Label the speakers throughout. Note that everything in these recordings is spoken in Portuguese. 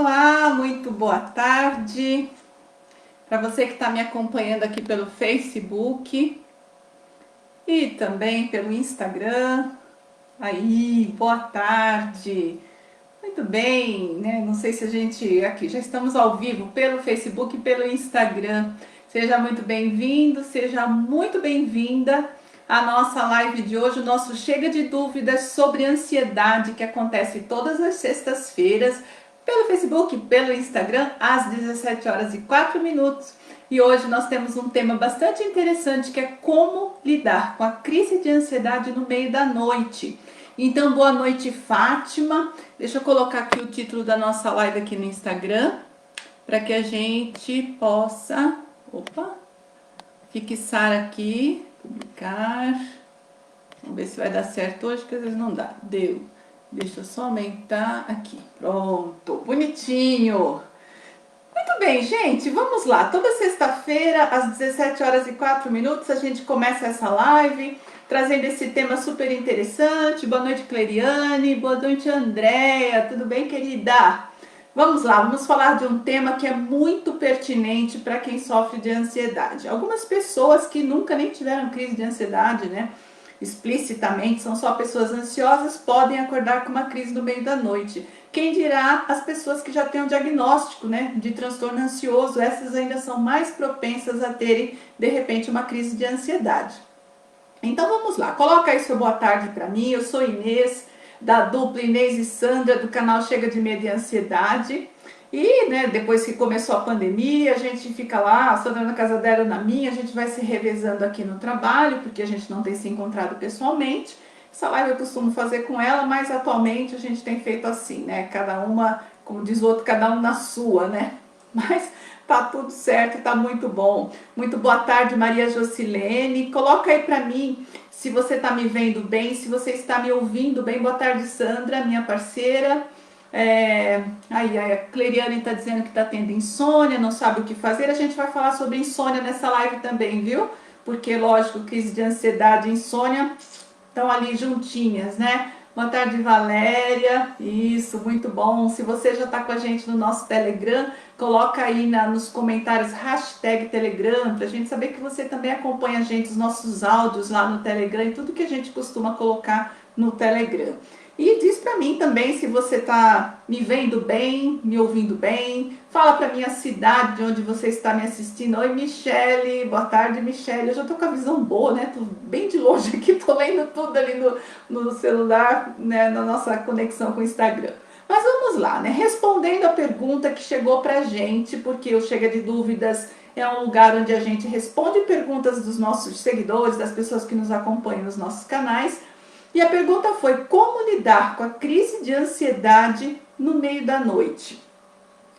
Speaker 1: Olá, muito boa tarde para você que está me acompanhando aqui pelo Facebook e também pelo Instagram. Aí, boa tarde. Muito bem, né? Não sei se a gente aqui já estamos ao vivo pelo Facebook e pelo Instagram. Seja muito bem-vindo, seja muito bem-vinda à nossa live de hoje, o nosso Chega de Dúvidas sobre Ansiedade, que acontece todas as sextas-feiras pelo Facebook, pelo Instagram, às 17 horas e 4 minutos. E hoje nós temos um tema bastante interessante, que é como lidar com a crise de ansiedade no meio da noite. Então, boa noite, Fátima. Deixa eu colocar aqui o título da nossa live aqui no Instagram, para que a gente possa, fixar aqui, publicar. Vamos ver se vai dar certo hoje, que às vezes não dá. Deu. Deixa eu só aumentar aqui. Pronto, bonitinho. Muito bem, gente, vamos lá. Toda sexta-feira, às 17 horas e 4 minutos, a gente começa essa live, trazendo esse tema super interessante. Boa noite, Cleriane. Boa noite, Andréia. Tudo bem, querida? Vamos lá, vamos falar de um tema que é muito pertinente para quem sofre de ansiedade. Algumas pessoas que nunca nem tiveram crise de ansiedade, né? Explicitamente, são só pessoas ansiosas, podem acordar com uma crise no meio da noite. Quem dirá as pessoas que já têm um diagnóstico, né, de transtorno ansioso, essas ainda são mais propensas a terem, de repente, uma crise de ansiedade. Então vamos lá, coloca aí seu boa tarde para mim. Eu sou Inês, da dupla Inês e Sandra, do canal Chega de Medo e Ansiedade. E, né, depois que começou a pandemia, a gente fica lá, a Sandra na casa dela, na minha, a gente vai se revezando aqui no trabalho, porque a gente não tem se encontrado pessoalmente. Essa live eu costumo fazer com ela, mas atualmente a gente tem feito assim, né, cada uma, como diz o outro, cada um na sua, né. Mas tá tudo certo, tá muito bom. Muito boa tarde, Maria Jocilene. Coloca aí pra mim se você tá me vendo bem, se você está me ouvindo bem. Boa tarde, Sandra, minha parceira. A Cleriane está dizendo que está tendo insônia, não sabe o que fazer. A gente vai falar sobre insônia nessa live também, viu? Porque, lógico, crise de ansiedade e insônia estão ali juntinhas, né? Boa tarde, Valéria. Isso, muito bom. Se você já está com a gente no nosso Telegram, coloca aí nos comentários hashtag Telegram, para a gente saber que você também acompanha a gente, os nossos áudios lá no Telegram e tudo que a gente costuma colocar no Telegram. E diz para mim também se você está me vendo bem, me ouvindo bem. Fala para mim a cidade de onde você está me assistindo. Oi, Michele. Boa tarde, Michele. Eu já estou com a visão boa, né? Tô bem de longe aqui, tô lendo tudo ali no celular, né? Na nossa conexão com o Instagram. Mas vamos lá, né? Respondendo a pergunta que chegou pra gente, porque o Chega de Dúvidas é um lugar onde a gente responde perguntas dos nossos seguidores, das pessoas que nos acompanham nos nossos canais. E a pergunta foi: como lidar com a crise de ansiedade no meio da noite?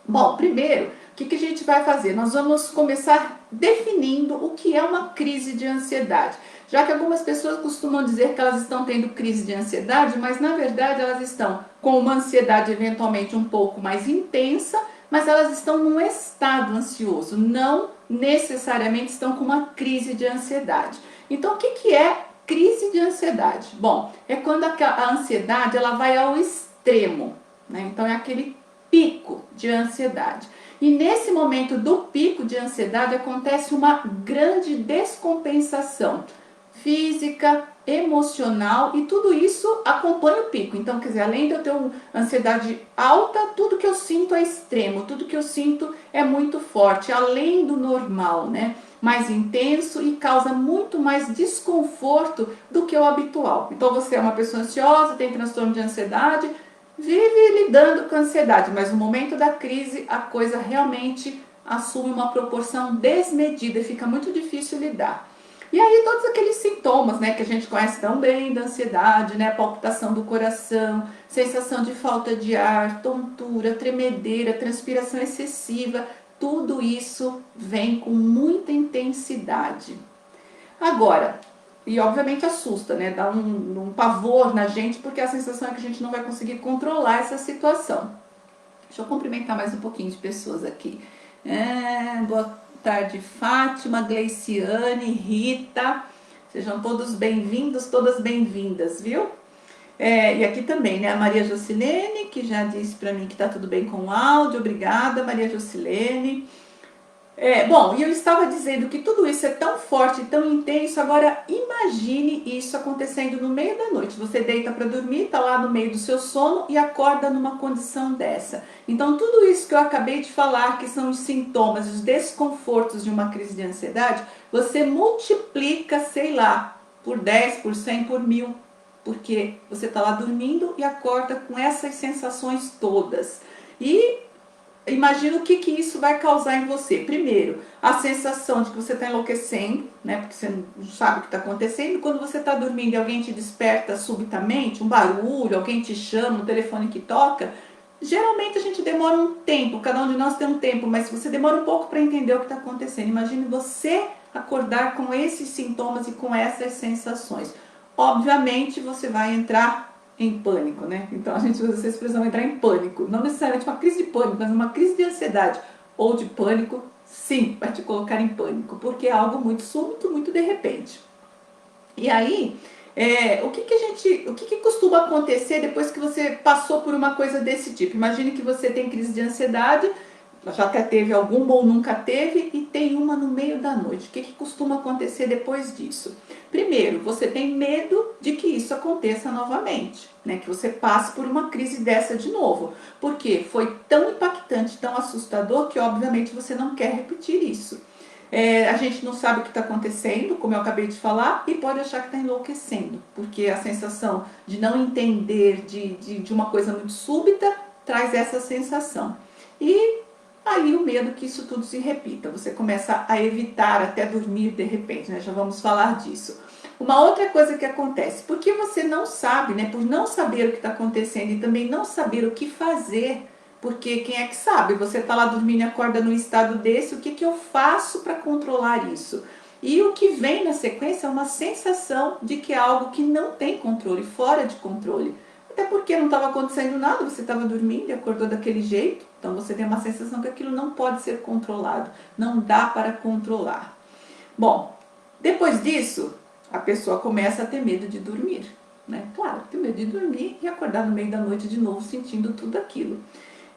Speaker 1: Bom, primeiro, o que a gente vai fazer? Nós vamos começar definindo o que é uma crise de ansiedade. Já que algumas pessoas costumam dizer que elas estão tendo crise de ansiedade, mas na verdade elas estão com uma ansiedade eventualmente um pouco mais intensa, mas elas estão num estado ansioso, não necessariamente estão com uma crise de ansiedade. Então, o que é crise de ansiedade? Bom, é quando a ansiedade ela vai ao extremo, né? Então é aquele pico de ansiedade. E nesse momento do pico de ansiedade acontece uma grande descompensação física, emocional, e tudo isso acompanha o pico. Então, quer dizer, além de eu ter uma ansiedade alta, tudo que eu sinto é extremo, tudo que eu sinto é muito forte, além do normal, né? Mais intenso e causa muito mais desconforto do que o habitual. Então você é uma pessoa ansiosa, tem transtorno de ansiedade, vive lidando com a ansiedade, mas no momento da crise a coisa realmente assume uma proporção desmedida e fica muito difícil lidar. E aí todos aqueles sintomas, né, que a gente conhece tão bem da ansiedade, né, palpitação do coração, sensação de falta de ar, tontura, tremedeira, transpiração excessiva, tudo isso vem com muita intensidade. Agora, e obviamente assusta, né? Dá um pavor na gente, porque a sensação é que a gente não vai conseguir controlar essa situação. Deixa eu cumprimentar mais um pouquinho de pessoas aqui. Boa tarde, Fátima, Gleiciane, Rita. Sejam todos bem-vindos, todas bem-vindas, viu? E aqui também, né, a Maria Jocilene, que já disse para mim que tá tudo bem com o áudio. Obrigada, Maria Jocilene. Bom, e eu estava dizendo que tudo isso é tão forte, tão intenso. Agora imagine isso acontecendo no meio da noite. Você deita para dormir, está lá no meio do seu sono e acorda numa condição dessa. Então tudo isso que eu acabei de falar, que são os sintomas, os desconfortos de uma crise de ansiedade, você multiplica, sei lá, por 10, por 100, por 1000. Porque você está lá dormindo e acorda com essas sensações todas. E imagina o que isso vai causar em você. Primeiro, a sensação de que você está enlouquecendo, né? Porque você não sabe o que está acontecendo. Quando você está dormindo e alguém te desperta subitamente, um barulho, alguém te chama, um telefone que toca, geralmente a gente demora um tempo, cada um de nós tem um tempo, mas você demora um pouco para entender o que está acontecendo. Imagine você acordar com esses sintomas e com essas sensações. Obviamente você vai entrar em pânico, né? Então a gente usa essa expressão, entrar em pânico. Não necessariamente uma crise de pânico, mas uma crise de ansiedade ou de pânico, sim, vai te colocar em pânico, porque é algo muito súbito, muito de repente. E aí, o que costuma acontecer depois que você passou por uma coisa desse tipo? Imagine que você tem crise de ansiedade, já até teve alguma ou nunca teve, e tem uma no meio da noite. O que costuma acontecer depois disso? Primeiro, você tem medo de que isso aconteça novamente, né? Que você passe por uma crise dessa de novo. Porque foi tão impactante, tão assustador, que obviamente você não quer repetir isso. A gente não sabe o que está acontecendo, como eu acabei de falar, e pode achar que está enlouquecendo, porque a sensação de não entender de uma coisa muito súbita traz essa sensação. E aí o medo que isso tudo se repita, você começa a evitar até dormir de repente, né? Já vamos falar disso. Uma outra coisa que acontece, porque você não sabe, né? Por não saber o que está acontecendo e também não saber o que fazer, porque quem é que sabe? Você está lá dormindo e acorda num estado desse, o que eu faço para controlar isso? E o que vem na sequência é uma sensação de que é algo que não tem controle, fora de controle. Até porque não estava acontecendo nada, você estava dormindo e acordou daquele jeito. Então você tem uma sensação que aquilo não pode ser controlado, não dá para controlar. Bom, depois disso, a pessoa começa a ter medo de dormir, né? Claro, ter medo de dormir e acordar no meio da noite de novo sentindo tudo aquilo.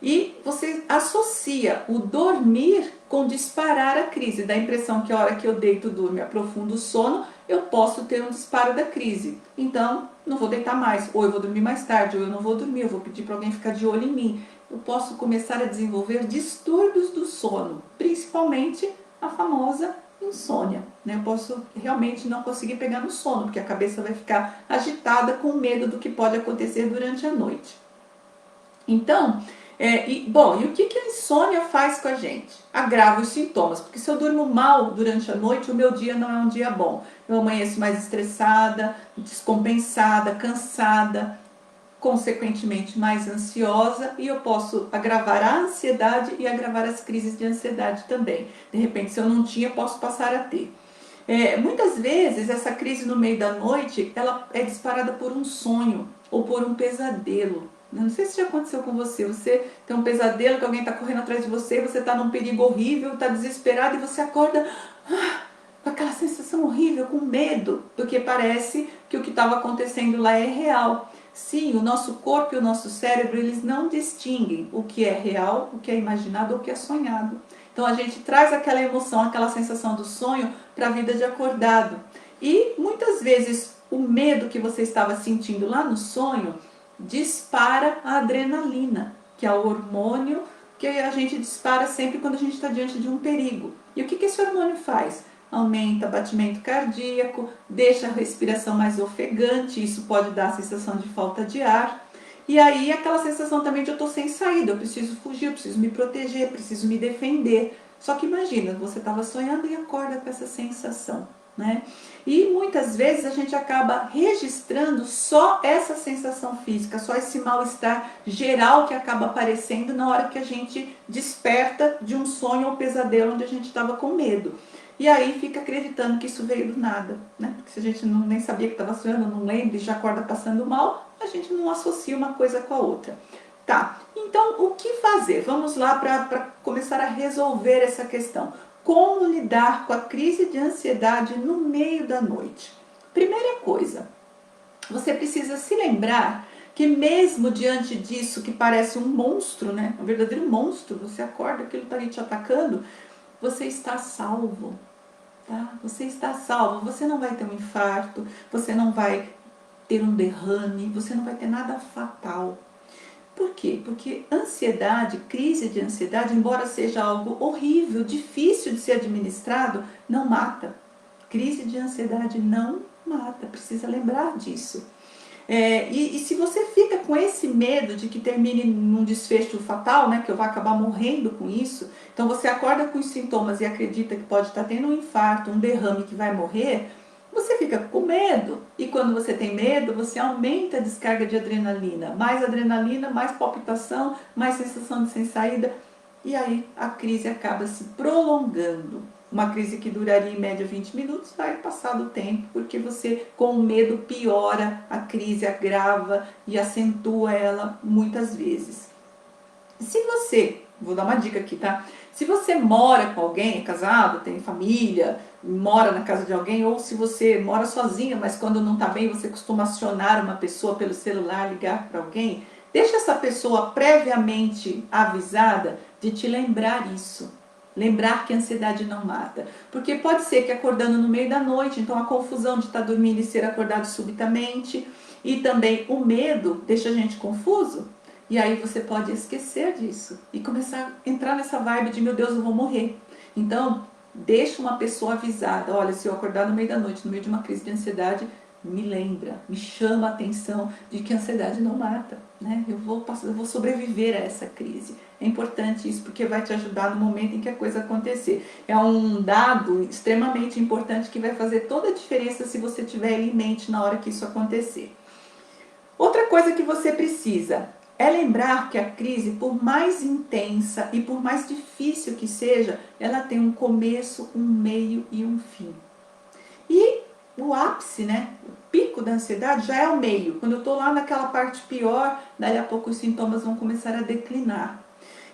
Speaker 1: E você associa o dormir com disparar a crise. Dá a impressão que a hora que eu deito, durmo e aprofundo o sono, eu posso ter um disparo da crise. Então, não vou deitar mais, ou eu vou dormir mais tarde, ou eu não vou dormir, eu vou pedir para alguém ficar de olho em mim. Eu posso começar a desenvolver distúrbios do sono, principalmente a famosa insônia, né? Eu posso realmente não conseguir pegar no sono, porque a cabeça vai ficar agitada com medo do que pode acontecer durante a noite. Então, e o que a insônia faz com a gente? Agrava os sintomas, porque se eu durmo mal durante a noite, o meu dia não é um dia bom. Eu amanheço mais estressada, descompensada, cansada, consequentemente mais ansiosa, e eu posso agravar a ansiedade e agravar as crises de ansiedade também. De repente, se eu não tinha, posso passar a ter. Muitas vezes essa crise no meio da noite, ela é disparada por um sonho ou por um pesadelo. Não sei se já aconteceu com você. Você tem um pesadelo que alguém está correndo atrás de você, você está num perigo horrível, está desesperado e você acorda com aquela sensação horrível, com medo, porque parece que o que estava acontecendo lá é real. Sim, o nosso corpo e o nosso cérebro, eles não distinguem o que é real, o que é imaginado ou o que é sonhado. Então a gente traz aquela emoção, aquela sensação do sonho para a vida de acordado. E muitas vezes o medo que você estava sentindo lá no sonho dispara a adrenalina, que é o hormônio que a gente dispara sempre quando a gente está diante de um perigo. E o que esse hormônio faz? Aumenta o batimento cardíaco, deixa a respiração mais ofegante, isso pode dar a sensação de falta de ar. E aí aquela sensação também de eu estou sem saída, eu preciso fugir, eu preciso me proteger, preciso me defender. Só que imagina, você estava sonhando e acorda com essa sensação, né? E muitas vezes a gente acaba registrando só essa sensação física, só esse mal-estar geral que acaba aparecendo na hora que a gente desperta de um sonho ou pesadelo onde a gente estava com medo. E aí fica acreditando que isso veio do nada, né? Porque se a gente nem sabia que estava sonhando, não lembra e já acorda passando mal, a gente não associa uma coisa com a outra. Tá, então o que fazer? Vamos lá para começar a resolver essa questão. Como lidar com a crise de ansiedade no meio da noite? Primeira coisa, você precisa se lembrar que mesmo diante disso que parece um monstro, né, um verdadeiro monstro, você acorda, aquilo está ali te atacando, você está salvo, tá? Você está salvo, você não vai ter um infarto, você não vai ter um derrame, você não vai ter nada fatal. Por quê? Porque ansiedade, crise de ansiedade, embora seja algo horrível, difícil de ser administrado, não mata. Crise de ansiedade não mata, precisa lembrar disso. E se você fica com esse medo de que termine num desfecho fatal, né, que eu vou acabar morrendo com isso, então você acorda com os sintomas e acredita que pode estar tendo um infarto, um derrame, que vai morrer, você fica com medo. E quando você tem medo, você aumenta a descarga de adrenalina. Mais adrenalina, mais palpitação, mais sensação de sem saída. E aí a crise acaba se prolongando. Uma crise que duraria em média 20 minutos vai passar do tempo, porque você, com o medo, piora a crise, agrava e acentua ela muitas vezes. Se você, vou dar uma dica aqui, tá? Se você mora com alguém, é casado, tem família, mora na casa de alguém, ou se você mora sozinha, mas quando não tá bem, você costuma acionar uma pessoa pelo celular, ligar para alguém, deixa essa pessoa previamente avisada de te lembrar isso. Lembrar que a ansiedade não mata. Porque pode ser que acordando no meio da noite, então a confusão de estar dormindo e ser acordado subitamente, e também o medo deixa a gente confuso. E aí você pode esquecer disso e começar a entrar nessa vibe de, meu Deus, eu vou morrer. Então, deixa uma pessoa avisada. Olha, se eu acordar no meio da noite, no meio de uma crise de ansiedade, me lembra, me chama a atenção de que a ansiedade não mata, né? Eu vou sobreviver a essa crise. É importante isso, porque vai te ajudar no momento em que a coisa acontecer. É um dado extremamente importante que vai fazer toda a diferença se você tiver ele em mente na hora que isso acontecer. Outra coisa que você precisa é lembrar que a crise, por mais intensa e por mais difícil que seja, ela tem um começo, um meio e um fim. E o ápice, né, o pico da ansiedade já é o meio. Quando eu estou lá naquela parte pior, daí a pouco os sintomas vão começar a declinar.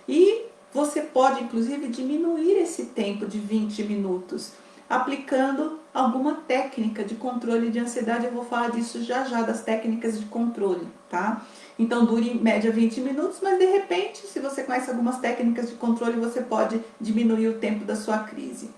Speaker 1: E você pode, inclusive, diminuir esse tempo de 20 minutos, aplicando alguma técnica de controle de ansiedade. Eu vou falar disso já já, das técnicas de controle, tá? Então, dure em média 20 minutos, mas de repente, se você conhece algumas técnicas de controle, você pode diminuir o tempo da sua crise.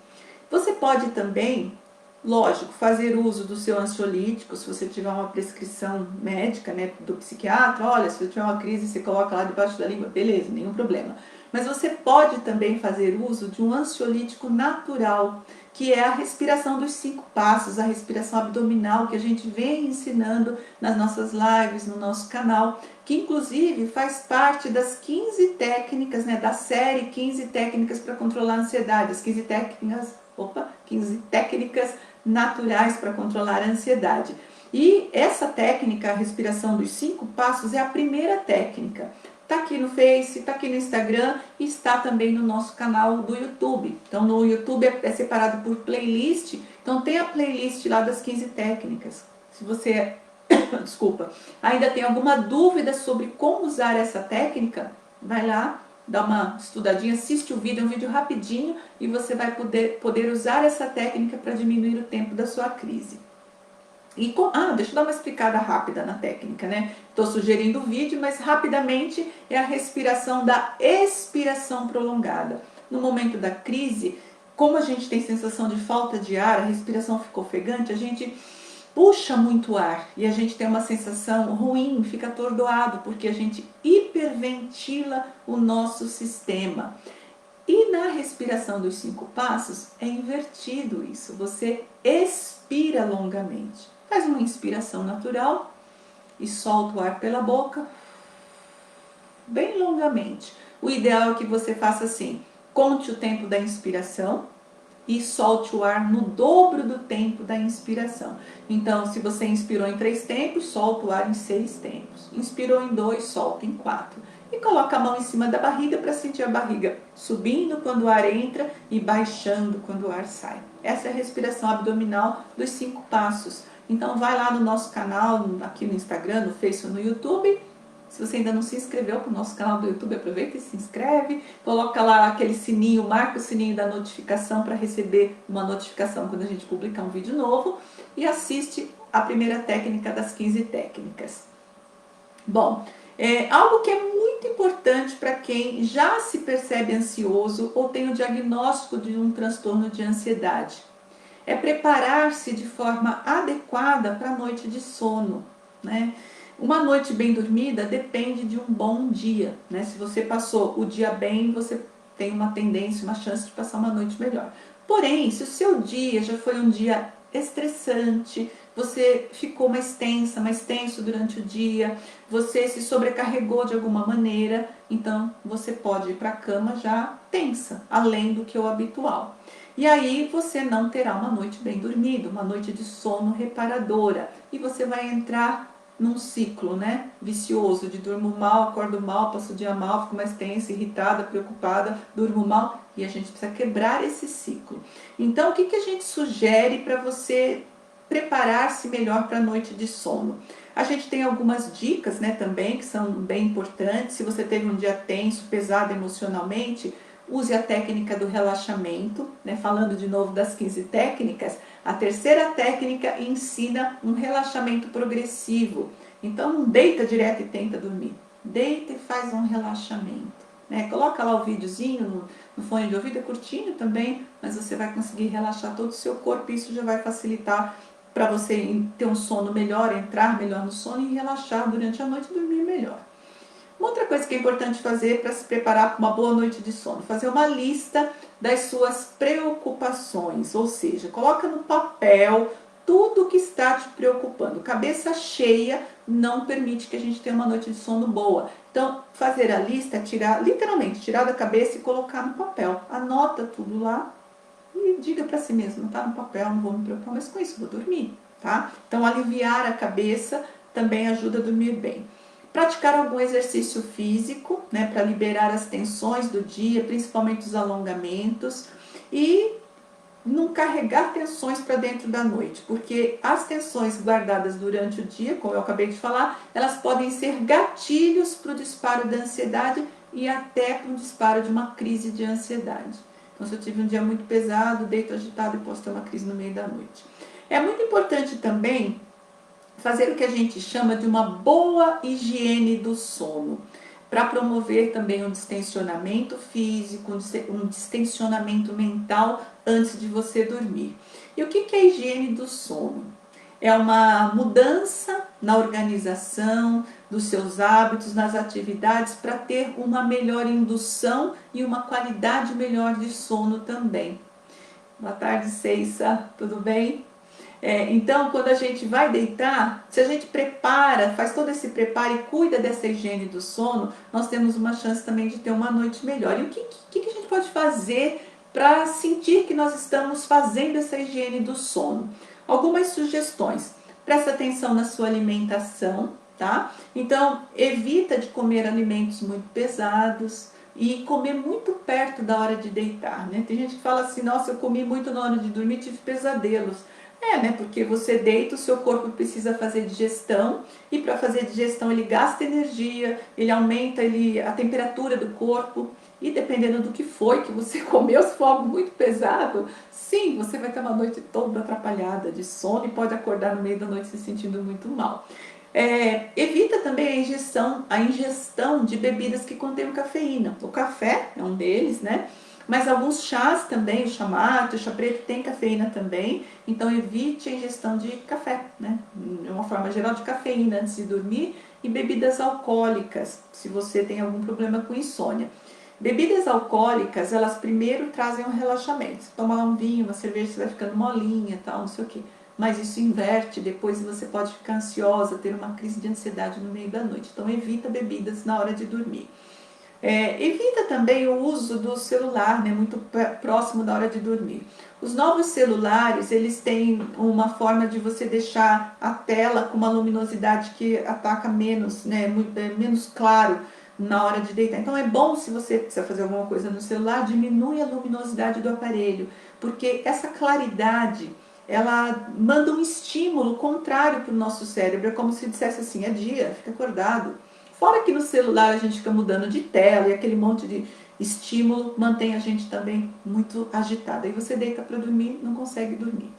Speaker 1: Você pode também, lógico, fazer uso do seu ansiolítico, se você tiver uma prescrição médica, né, do psiquiatra. Olha, se você tiver uma crise, você coloca lá debaixo da língua, beleza, nenhum problema. Mas você pode também fazer uso de um ansiolítico natural, que é a respiração dos 5 passos, a respiração abdominal, que a gente vem ensinando nas nossas lives, no nosso canal, que inclusive faz parte das 15 técnicas, né, da série 15 técnicas para controlar a ansiedade, as 15 técnicas naturais para controlar a ansiedade. E essa técnica, a respiração dos 5 passos, é a primeira técnica. Está aqui no Face, está aqui no Instagram e está também no nosso canal do YouTube. Então no YouTube é separado por playlist, então tem a playlist lá das 15 técnicas. Se você, desculpa, ainda tem alguma dúvida sobre como usar essa técnica, vai lá, dá uma estudadinha, assiste o vídeo, é um vídeo rapidinho e você vai poder usar essa técnica para diminuir o tempo da sua crise. Deixa eu dar uma explicada rápida na técnica, né? Estou sugerindo o vídeo, mas rapidamente é a respiração da expiração prolongada. No momento da crise, como a gente tem sensação de falta de ar, a respiração fica ofegante, a gente puxa muito ar e a gente tem uma sensação ruim, fica atordoado, porque a gente hiperventila o nosso sistema. E na respiração dos 5 passos é invertido isso, você expira longamente. Faz uma inspiração natural e solta o ar pela boca, bem longamente. O ideal é que você faça assim, conte o tempo da inspiração e solte o ar no dobro do tempo da inspiração. Então, se você inspirou em 3 tempos, solta o ar em 6 tempos. Inspirou em 2, solta em 4. E coloca a mão em cima da barriga para sentir a barriga subindo quando o ar entra e baixando quando o ar sai. Essa é a respiração abdominal dos 5 passos. Então vai lá no nosso canal, aqui no Instagram, no Facebook, no YouTube. Se você ainda não se inscreveu para o nosso canal do YouTube, aproveita e se inscreve. Coloca lá aquele sininho, marca o sininho da notificação para receber uma notificação quando a gente publicar um vídeo novo. E assiste a primeira técnica das 15 técnicas. Bom, algo que é muito importante para quem já se percebe ansioso ou tem o diagnóstico de um transtorno de ansiedade é preparar-se de forma adequada para a noite de sono, né? Uma noite bem dormida depende de um bom dia, né? Se você passou o dia bem, você tem uma tendência, uma chance de passar uma noite melhor. Porém, se o seu dia já foi um dia estressante, você ficou mais tensa, mais tenso durante o dia, você se sobrecarregou de alguma maneira, então você pode ir para a cama já tensa, além do que o habitual. E aí você não terá uma noite bem dormida, uma noite de sono reparadora. E você vai entrar num ciclo, né, vicioso de durmo mal, acordo mal, passo o dia mal, fico mais tensa, irritada, preocupada, durmo mal. E a gente precisa quebrar esse ciclo. Então, o que a gente sugere para você preparar-se melhor para a noite de sono? A gente tem algumas dicas, né, também, que são bem importantes. Se você teve um dia tenso, pesado emocionalmente, use a técnica do relaxamento, né? Falando de novo das 15 técnicas, a terceira técnica ensina um relaxamento progressivo. Então não deita direto e tenta dormir, deita e faz um relaxamento, né? Coloca lá o videozinho no fone de ouvido, é curtinho também, mas você vai conseguir relaxar todo o seu corpo e isso já vai facilitar para você ter um sono melhor, entrar melhor no sono e relaxar durante a noite e dormir melhor. Uma outra coisa que é importante fazer para se preparar para uma boa noite de sono, fazer uma lista das suas preocupações, ou seja, coloca no papel tudo o que está te preocupando. Cabeça cheia não permite que a gente tenha uma noite de sono boa. Então, fazer a lista, literalmente, tirar da cabeça e colocar no papel. Anota tudo lá e diga para si mesmo, tá no papel, não vou me preocupar, mas com isso vou dormir, tá? Então, aliviar a cabeça também ajuda a dormir bem. Praticar algum exercício físico, né, para liberar as tensões do dia, principalmente os alongamentos, e não carregar tensões para dentro da noite, porque as tensões guardadas durante o dia, como eu acabei de falar, elas podem ser gatilhos para o disparo da ansiedade e até para o disparo de uma crise de ansiedade. Então, se eu tive um dia muito pesado, deito agitado e posso ter uma crise no meio da noite. É muito importante também fazer o que a gente chama de uma boa higiene do sono, para promover também um distensionamento físico, um distensionamento mental antes de você dormir. E o que é a higiene do sono? É uma mudança na organização dos seus hábitos, nas atividades, para ter uma melhor indução e uma qualidade melhor de sono também. Boa tarde, Ceissa, tudo bem? Então, quando a gente vai deitar, se a gente prepara, faz todo esse preparo e cuida dessa higiene do sono, nós temos uma chance também de ter uma noite melhor. E o que a gente pode fazer para sentir que nós estamos fazendo essa higiene do sono? Algumas sugestões. Presta atenção na sua alimentação, tá? Então, evita de comer alimentos muito pesados e comer muito perto da hora de deitar, né? Tem gente que fala assim, nossa, eu comi muito na hora de dormir, tive pesadelos. Né? Porque você deita, o seu corpo precisa fazer digestão e para fazer digestão ele gasta energia, ele aumenta a temperatura do corpo e dependendo do que foi que você comeu, se for algo muito pesado, sim, você vai ter uma noite toda atrapalhada de sono e pode acordar no meio da noite se sentindo muito mal. Evita também a ingestão de bebidas que contêm cafeína. O café é um deles, né? Mas alguns chás também, o chá mate, o chá preto tem cafeína também, então evite a ingestão de café, né? De uma forma geral de cafeína antes de dormir e bebidas alcoólicas, se você tem algum problema com insônia. Bebidas alcoólicas, elas primeiro trazem um relaxamento. Você toma lá um vinho, uma cerveja, você vai ficando molinha, tal, não sei o quê. Mas isso inverte, depois você pode ficar ansiosa, ter uma crise de ansiedade no meio da noite. Então evita bebidas na hora de dormir. Evita também o uso do celular, né, muito próximo da hora de dormir. Os novos celulares, eles têm uma forma de você deixar a tela com uma luminosidade que ataca menos, né, menos claro na hora de deitar. Então é bom, se você precisa fazer alguma coisa no celular, diminui a luminosidade do aparelho, porque essa claridade, ela manda um estímulo contrário para o nosso cérebro, é como se dissesse assim, é dia, fica acordado. Fora que no celular a gente fica mudando de tela e aquele monte de estímulo mantém a gente também muito agitada. Aí você deita para dormir, não consegue dormir.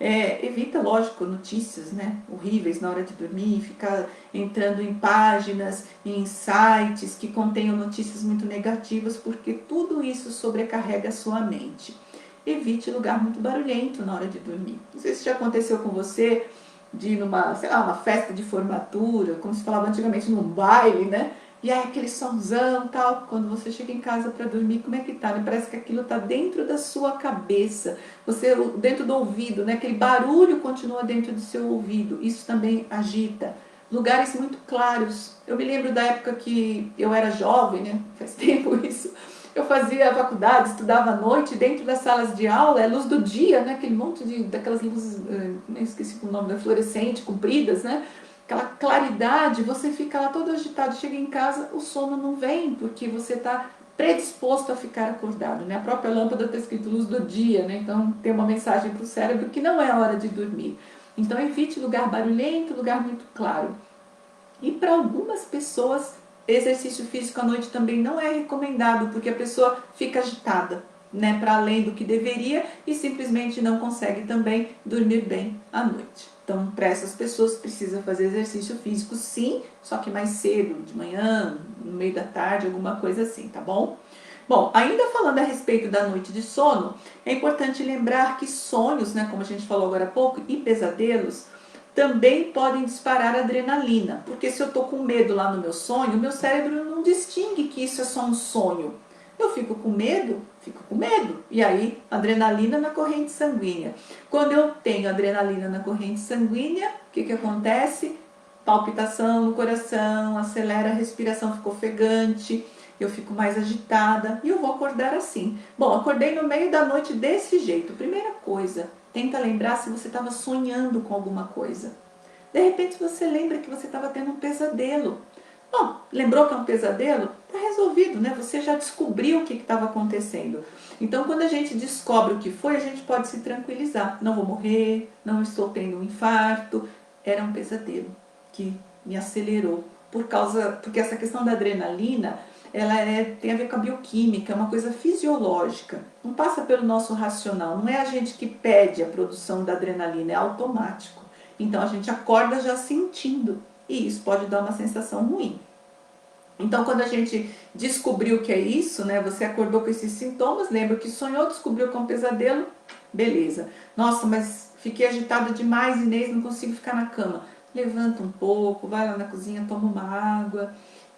Speaker 1: Evita, lógico, notícias, né, horríveis na hora de dormir, ficar entrando em páginas, em sites que contenham notícias muito negativas, porque tudo isso sobrecarrega a sua mente. Evite lugar muito barulhento na hora de dormir. Não sei se já aconteceu com você de ir numa, sei lá, uma festa de formatura, como se falava antigamente, num baile, né? E aí aquele sonzão tal, quando você chega em casa para dormir, como é que tá? Né? Parece que aquilo tá dentro da sua cabeça, você dentro do ouvido, né? Aquele barulho continua dentro do seu ouvido, isso também agita. Lugares muito claros. Eu me lembro da época que eu era jovem, né? Faz tempo isso. Eu fazia faculdade, estudava à noite, dentro das salas de aula, é luz do dia, né? Aquele monte daquelas luzes, nem esqueci o nome da fluorescente, compridas, né? Aquela claridade, você fica lá todo agitado, chega em casa, o sono não vem, porque você está predisposto a ficar acordado, né? A própria lâmpada está escrito luz do dia, né? Então tem uma mensagem para o cérebro que não é a hora de dormir. Então evite lugar barulhento, lugar muito claro. E para algumas pessoas, exercício físico à noite também não é recomendado, porque a pessoa fica agitada, né, para além do que deveria e simplesmente não consegue também dormir bem à noite. Então, para essas pessoas precisa fazer exercício físico sim, só que mais cedo, de manhã, no meio da tarde, alguma coisa assim, tá bom? Bom, ainda falando a respeito da noite de sono, é importante lembrar que sonhos, né, como a gente falou agora há pouco, e pesadelos também podem disparar adrenalina, porque se eu estou com medo lá no meu sonho, o meu cérebro não distingue que isso é só um sonho. Eu fico com medo, e aí adrenalina na corrente sanguínea. Quando eu tenho adrenalina na corrente sanguínea, o que acontece? Palpitação no coração, acelera a respiração, fica ofegante, eu fico mais agitada e eu vou acordar assim. Bom, acordei no meio da noite desse jeito. Primeira coisa, tenta lembrar se você estava sonhando com alguma coisa. De repente você lembra que você estava tendo um pesadelo. Bom, lembrou que é um pesadelo? Está resolvido, né? Você já descobriu o que estava acontecendo. Então, quando a gente descobre o que foi, a gente pode se tranquilizar. Não vou morrer, não estou tendo um infarto. Era um pesadelo que me acelerou. Porque essa questão da adrenalina, ela tem a ver com a bioquímica, é uma coisa fisiológica. Não passa pelo nosso racional. Não é a gente que pede a produção da adrenalina, é automático. Então a gente acorda já sentindo e isso pode dar uma sensação ruim. Então quando a gente descobriu que é isso, né, você acordou com esses sintomas, lembra que sonhou, descobriu que é um pesadelo, beleza. Nossa, mas fiquei agitada demais, Inês, não consigo ficar na cama. Levanta um pouco, vai lá na cozinha, toma uma água.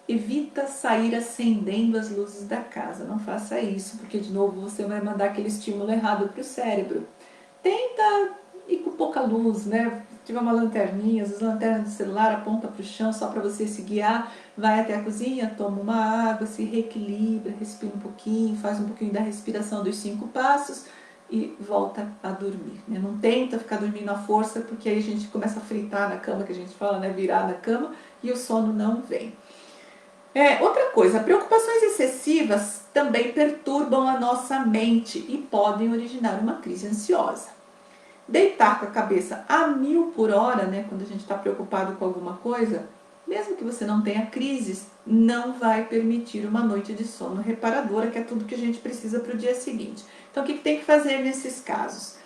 Speaker 1: Evita sair acendendo as luzes da casa, não faça isso, porque de novo você vai mandar aquele estímulo errado para o cérebro. Tenta ir com pouca luz, né? Se tiver uma lanterninha, às vezes a lanterna do celular aponta para o chão só para você se guiar, vai até a cozinha, toma uma água, se reequilibra, respira um pouquinho, faz um pouquinho da respiração dos 5 passos e volta a dormir. Né? Não tenta ficar dormindo à força, porque aí a gente começa a fritar na cama, que a gente fala, né? Virar na cama, e o sono não vem. Outra coisa, preocupações excessivas também perturbam a nossa mente e podem originar uma crise ansiosa. Deitar com a cabeça a 1000 por hora, né, quando a gente está preocupado com alguma coisa, mesmo que você não tenha crises, não vai permitir uma noite de sono reparadora, que é tudo que a gente precisa para o dia seguinte. Então, o que tem que fazer nesses casos?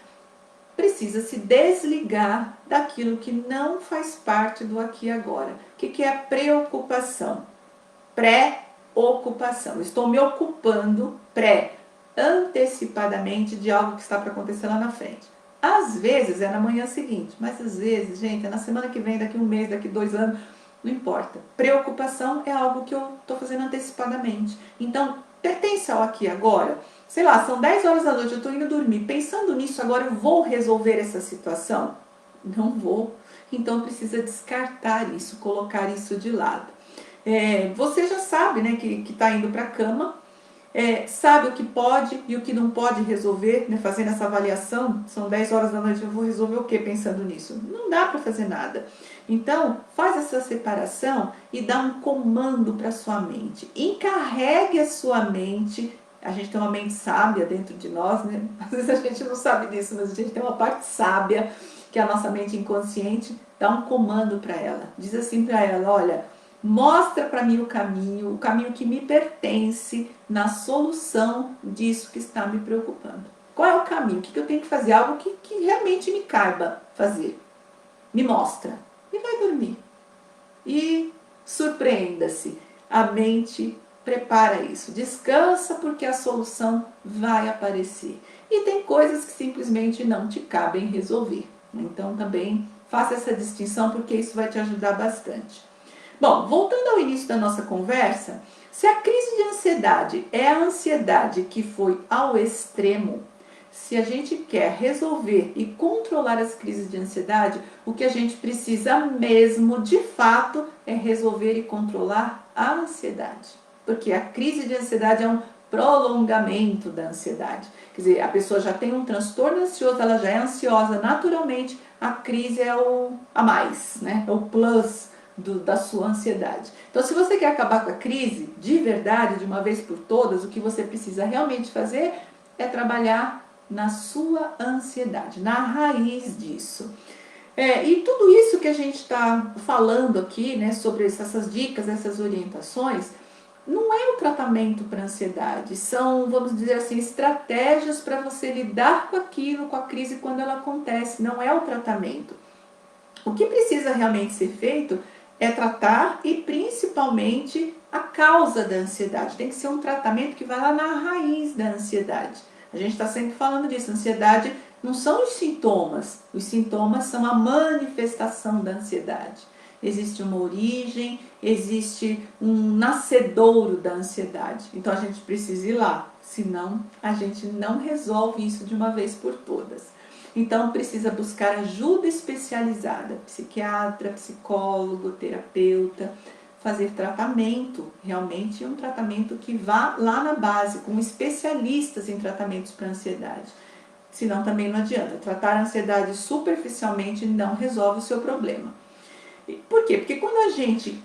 Speaker 1: Precisa se desligar daquilo que não faz parte do aqui e agora. O que é a preocupação? Pré-ocupação. Estou me ocupando antecipadamente de algo que está para acontecer lá na frente. Às vezes é na manhã seguinte, mas às vezes, gente, é na semana que vem, daqui um mês, daqui 2 anos, não importa. Preocupação é algo que eu estou fazendo antecipadamente. Então, pertence ao aqui e agora. Sei lá, são 10 horas da noite, eu estou indo dormir. Pensando nisso, agora eu vou resolver essa situação? Não vou. Então, precisa descartar isso, colocar isso de lado. Você já sabe, né, que está indo para a cama, sabe o que pode e o que não pode resolver, né, fazendo essa avaliação. São 10 horas da noite, eu vou resolver o que pensando nisso? Não dá para fazer nada. Então, faz essa separação e dá um comando para sua mente. Encarregue a sua mente. A gente tem uma mente sábia dentro de nós, né? Às vezes a gente não sabe disso, mas a gente tem uma parte sábia, que é a nossa mente inconsciente. Dá um comando para ela. Diz assim para ela, olha, mostra para mim o caminho que me pertence na solução disso que está me preocupando. Qual é o caminho? O que eu tenho que fazer? Algo que realmente me caiba fazer. Me mostra. E vai dormir. E surpreenda-se. A mente prepara isso. Descansa porque a solução vai aparecer. E tem coisas que simplesmente não te cabem resolver. Então também faça essa distinção porque isso vai te ajudar bastante. Bom, voltando ao início da nossa conversa, se a crise de ansiedade é a ansiedade que foi ao extremo, se a gente quer resolver e controlar as crises de ansiedade, o que a gente precisa mesmo, de fato, é resolver e controlar a ansiedade. Porque a crise de ansiedade é um prolongamento da ansiedade. Quer dizer, a pessoa já tem um transtorno ansioso, ela já é ansiosa naturalmente, a crise é o a mais, né? É o plus da sua ansiedade. Então, se você quer acabar com a crise, de verdade, de uma vez por todas, o que você precisa realmente fazer é trabalhar na sua ansiedade, na raiz disso. E tudo isso que a gente está falando aqui, né, sobre essas dicas, essas orientações, não é um tratamento para ansiedade, são, vamos dizer assim, estratégias para você lidar com aquilo, com a crise quando ela acontece, não é o tratamento. O que precisa realmente ser feito é tratar e principalmente a causa da ansiedade. Tem que ser um tratamento que vai lá na raiz da ansiedade. A gente está sempre falando disso. Ansiedade não são os sintomas são a manifestação da ansiedade. Existe uma origem, existe um nascedouro da ansiedade. Então a gente precisa ir lá, senão a gente não resolve isso de uma vez por todas. Então precisa buscar ajuda especializada, psiquiatra, psicólogo, terapeuta, fazer tratamento, realmente um tratamento que vá lá na base, com especialistas em tratamentos para ansiedade. Senão também não adianta, tratar a ansiedade superficialmente não resolve o seu problema. Por quê? Porque quando a gente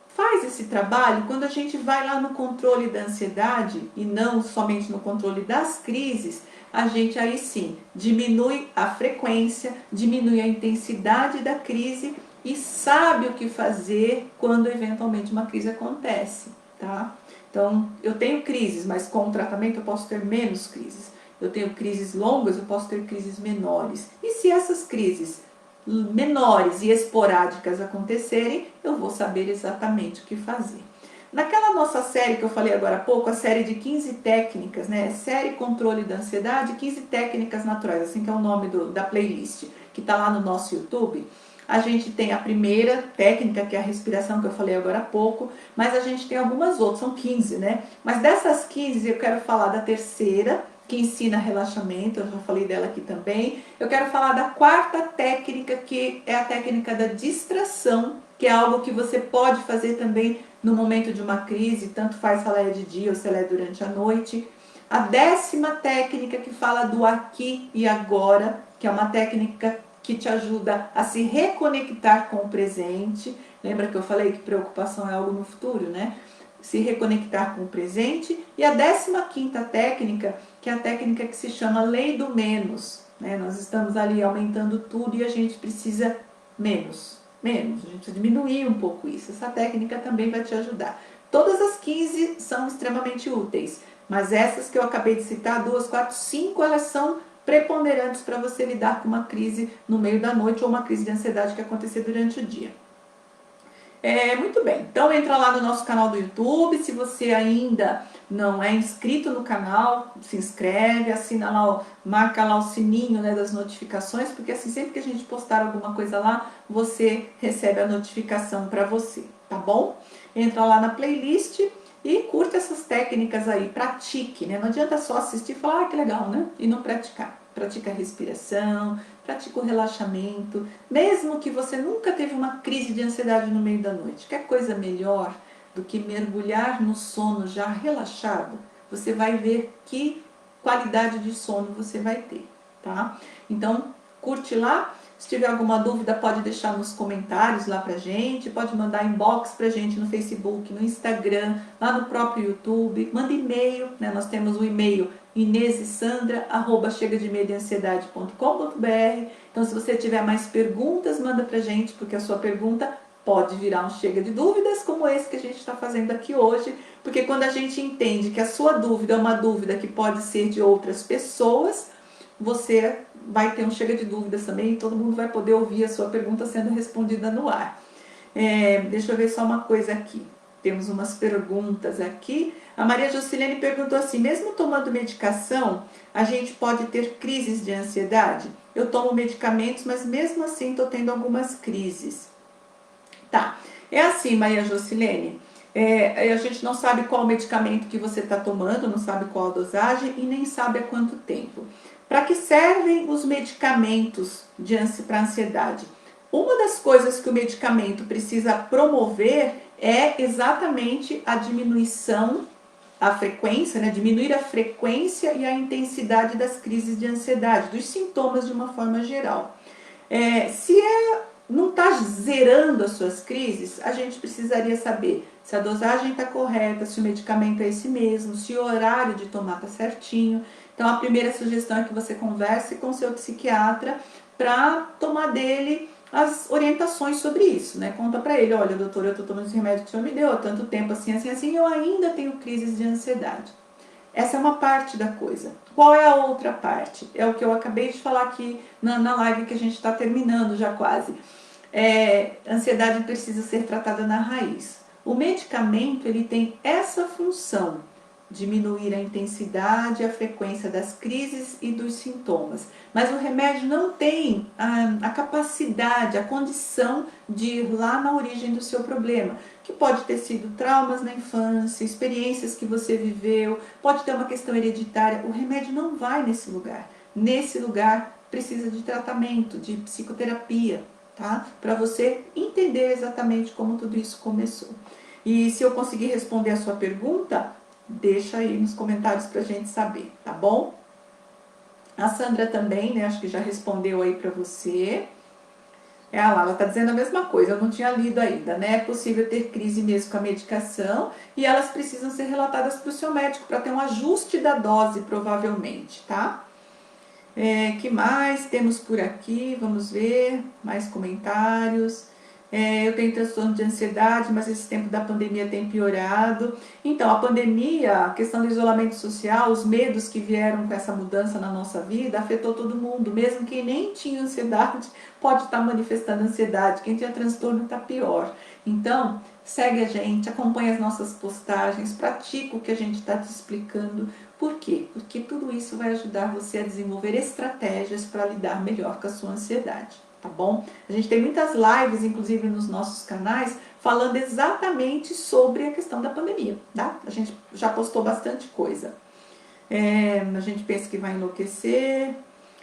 Speaker 1: faz esse trabalho, quando a gente vai lá no controle da ansiedade e não somente no controle das crises, a gente aí sim diminui a frequência, diminui a intensidade da crise e sabe o que fazer quando eventualmente uma crise acontece, tá? Então, eu tenho crises, mas com o tratamento eu posso ter menos crises. Eu tenho crises longas, eu posso ter crises menores. E se essas crises menores e esporádicas acontecerem, eu vou saber exatamente o que fazer. Naquela nossa série que eu falei agora há pouco, a série de 15 técnicas, né? Série Controle da Ansiedade, 15 técnicas naturais, assim que é o nome da playlist, que está lá no nosso YouTube. A gente tem a primeira técnica, que é a respiração, que eu falei agora há pouco, mas a gente tem algumas outras, são 15, né? Mas dessas 15, eu quero falar da terceira, que ensina relaxamento, eu já falei dela aqui também. Eu quero falar da quarta técnica, que é a técnica da distração, que é algo que você pode fazer também no momento de uma crise, tanto faz se ela é de dia ou se ela é durante a noite. A 10ª técnica, que fala do aqui e agora, que é uma técnica que te ajuda a se reconectar com o presente. Lembra que eu falei que preocupação é algo no futuro, né? Se reconectar com o presente. E a 15ª técnica, que é a técnica que se chama lei do menos, né? Nós estamos ali aumentando tudo e a gente precisa menos, a gente precisa diminuir um pouco isso. Essa técnica também vai te ajudar. Todas as 15 são extremamente úteis, mas essas que eu acabei de citar, 2, 4, 5, elas são preponderantes para você lidar com uma crise no meio da noite ou uma crise de ansiedade que acontecer durante o dia. Muito bem, então entra lá no nosso canal do YouTube, se você ainda não é inscrito no canal, se inscreve, assina lá, marca lá o sininho, né, das notificações, porque assim sempre que a gente postar alguma coisa lá, você recebe a notificação para você, tá bom? Entra lá na playlist e curta essas técnicas aí, pratique, né? Não adianta só assistir e falar, que legal, né? E não praticar. Pratica a respiração, pratica o relaxamento, mesmo que você nunca teve uma crise de ansiedade no meio da noite. Quer coisa melhor do que mergulhar no sono já relaxado? Você vai ver que qualidade de sono você vai ter, tá? Então, curte lá. Se tiver alguma dúvida, pode deixar nos comentários lá pra gente, pode mandar inbox pra gente no Facebook, no Instagram, lá no próprio YouTube, manda e-mail, né? Nós temos o e-mail inesesandra@chegademediansiedade.com.br. Então, se você tiver mais perguntas, manda pra gente, porque a sua pergunta pode virar um chega de dúvidas, como esse que a gente está fazendo aqui hoje, porque quando a gente entende que a sua dúvida é uma dúvida que pode ser de outras pessoas, você vai ter um Chega de Dúvidas também, e todo mundo vai poder ouvir a sua pergunta sendo respondida no ar. Deixa eu ver só uma coisa aqui. Temos umas perguntas aqui. A Maria Jocilene perguntou assim: mesmo tomando medicação, a gente pode ter crises de ansiedade? Eu tomo medicamentos, mas mesmo assim estou tendo algumas crises. Tá, é assim, Maria Jocilene. A gente não sabe qual medicamento que você está tomando, não sabe qual a dosagem e nem sabe há quanto tempo. Para que servem os medicamentos para ansiedade? Uma das coisas que o medicamento precisa promover é exatamente a diminuição, a frequência, né? Diminuir a frequência e a intensidade das crises de ansiedade, dos sintomas de uma forma geral. Se não está zerando as suas crises, a gente precisaria saber se a dosagem está correta, se o medicamento é esse mesmo, se o horário de tomar está certinho. Então, a primeira sugestão é que você converse com o seu psiquiatra para tomar dele as orientações sobre isso, né? Conta para ele: olha, doutor, eu estou tomando esse remédio que o senhor me deu há tanto tempo, assim, assim, assim, e eu ainda tenho crises de ansiedade. Essa é uma parte da coisa. Qual é a outra parte? É o que eu acabei de falar aqui na live que a gente está terminando já quase. A ansiedade precisa ser tratada na raiz. O medicamento, ele tem essa função: diminuir a intensidade e a frequência das crises e dos sintomas. Mas o remédio não tem a capacidade, a condição de ir lá na origem do seu problema, que pode ter sido traumas na infância, experiências que você viveu, pode ter uma questão hereditária. O remédio não vai nesse lugar. Nesse lugar precisa de tratamento, de psicoterapia, tá? Para você entender exatamente como tudo isso começou. E se eu conseguir responder a sua pergunta, deixa aí nos comentários pra gente saber, tá bom? A Sandra também, né, acho que já respondeu aí pra você. Ela tá dizendo a mesma coisa, eu não tinha lido ainda, né? É possível ter crise mesmo com a medicação e elas precisam ser relatadas para o seu médico para ter um ajuste da dose, provavelmente, tá? Que mais temos por aqui? Vamos ver, mais comentários. Eu tenho transtorno de ansiedade, mas esse tempo da pandemia tem piorado. Então, a pandemia, a questão do isolamento social, os medos que vieram com essa mudança na nossa vida, afetou todo mundo. Mesmo quem nem tinha ansiedade, pode estar manifestando ansiedade. Quem tinha transtorno está pior. Então, segue a gente, acompanha as nossas postagens, pratica o que a gente está te explicando. Por quê? Porque tudo isso vai ajudar você a desenvolver estratégias para lidar melhor com a sua ansiedade, tá bom? A gente tem muitas lives, inclusive nos nossos canais, falando exatamente sobre a questão da pandemia, tá? A gente já postou bastante coisa. A gente pensa que vai enlouquecer.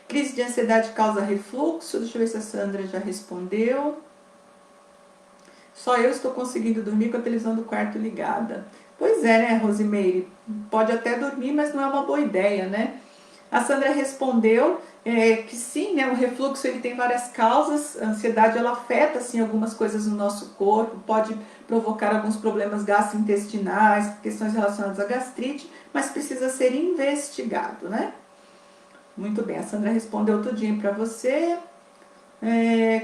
Speaker 1: Crise de ansiedade causa refluxo. Deixa eu ver se a Sandra já respondeu. Só eu estou conseguindo dormir com a televisão do quarto ligada. Pois é, né, Rosimeire? Pode até dormir, mas não é uma boa ideia, né? A Sandra respondeu que sim, né, o refluxo ele tem várias causas. A ansiedade ela afeta assim, algumas coisas no nosso corpo, pode provocar alguns problemas gastrointestinais, questões relacionadas à gastrite, mas precisa ser investigado, né? Muito bem, a Sandra respondeu tudinho para você.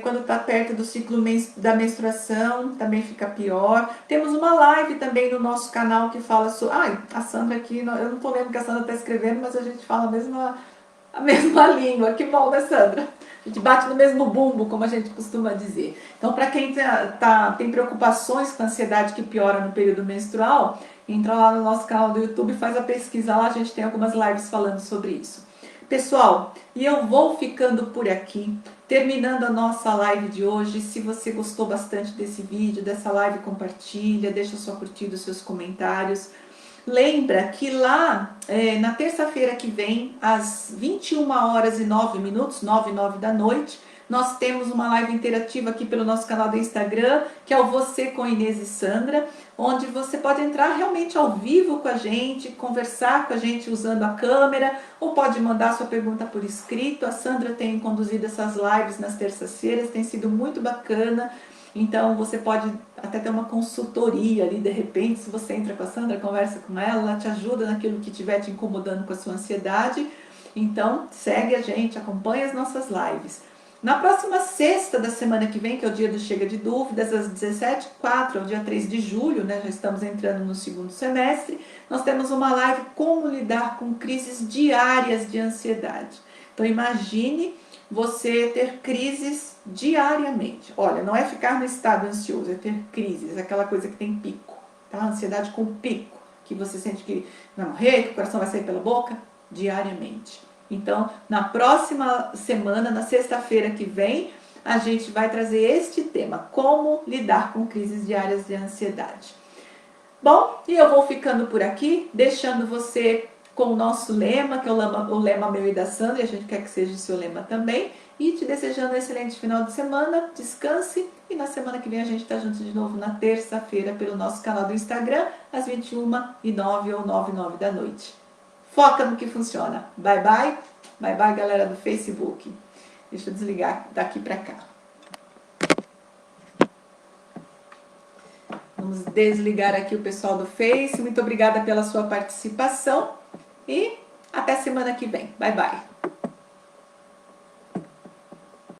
Speaker 1: Quando está perto do ciclo da menstruação, também fica pior. Temos uma live também no nosso canal que fala sobre... a Sandra aqui, eu não estou lendo o que a Sandra está escrevendo, mas a gente fala a mesma língua. Que bom, né, Sandra? A gente bate no mesmo bumbo, como a gente costuma dizer. Então, para quem tem preocupações com a ansiedade que piora no período menstrual, entra lá no nosso canal do YouTube, faz a pesquisa lá, a gente tem algumas lives falando sobre isso. Pessoal, e eu vou ficando por aqui, terminando a nossa live de hoje. Se você gostou bastante desse vídeo, dessa live, compartilha, deixa sua curtida, seus comentários. Lembra que lá na terça-feira que vem, às 21h09, 9 e 9 da noite, nós temos uma live interativa aqui pelo nosso canal do Instagram, que é o Você com Inês e Sandra, onde você pode entrar realmente ao vivo com a gente, conversar com a gente usando a câmera, ou pode mandar sua pergunta por escrito. A Sandra tem conduzido essas lives nas terças-feiras, tem sido muito bacana. Então você pode até ter uma consultoria ali, de repente, se você entra com a Sandra, conversa com ela te ajuda naquilo que estiver te incomodando com a sua ansiedade. Então segue a gente, acompanha as nossas lives. Na próxima sexta da semana que vem, que é o dia do Chega de Dúvidas, às 17h04, é o dia 3 de julho, né? Já estamos entrando no segundo semestre, nós temos uma live Como Lidar com Crises Diárias de Ansiedade. Então imagine você ter crises diariamente. Olha, não é ficar no estado ansioso, é ter crises, aquela coisa que tem pico, tá? Ansiedade com pico, que você sente que vai morrer, que o coração vai sair pela boca, diariamente. Então, na próxima semana, na sexta-feira que vem, a gente vai trazer este tema, como lidar com crises diárias de ansiedade. Bom, e eu vou ficando por aqui, deixando você com o nosso lema, que é o lema meu e da Sandra, e a gente quer que seja o seu lema também, e te desejando um excelente final de semana, descanse, e na semana que vem a gente está junto de novo na terça-feira pelo nosso canal do Instagram, às 21h09 ou 9h09 da noite. Foca no que funciona. Bye, bye. Bye, bye, galera do Facebook. Deixa eu desligar daqui para cá. Vamos desligar aqui o pessoal do Face. Muito obrigada pela sua participação e até semana que vem. Bye, bye.